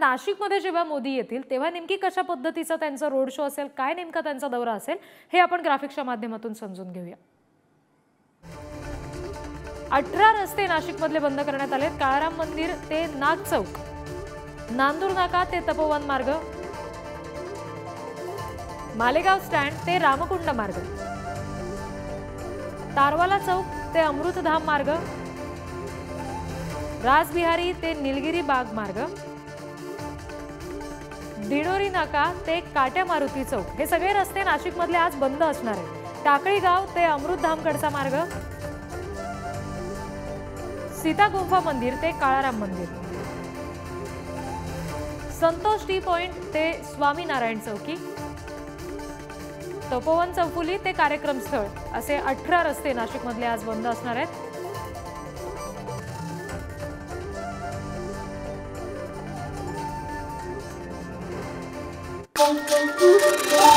नाशिकमध्ये जेव्हा मोदी येतील तेव्हा नेमकी कशा पद्धतीचा त्यांचा रोड शो असेल, काय नेमका त्यांचा दौरा असेल, हे आपण ग्राफिक्सच्या माध्यमातून समजून घेऊया। 18 रस्ते नाशिकमधले बंद करण्यात आले। काळाराम मंदिर ते नाग चौक, नांदूर नाका ते तपोवन मार्ग, मालेगाव स्टँड ते रामकुंड मार्ग, तारवाला चौक ते अमृतधाम मार्ग, राजबिहारी ते निलगिरी बाग मार्ग, दिडोरी नाका ते काट्या मारुती चौक, हे सगळे रस्ते नाशिकमधले आज बंद असणार आहेत। टाकळी गाव ते अमृतधामकडचा मार्ग, सीता गुंफा मंदिर ते काळाराम मंदिर, संतोष टी पॉइंट ते स्वामीनारायण चौकी, तपोवन चौफुली ते कार्यक्रम स्थळ, असे 18 रस्ते नाशिकमधले आज बंद असणार आहेत। Thank you.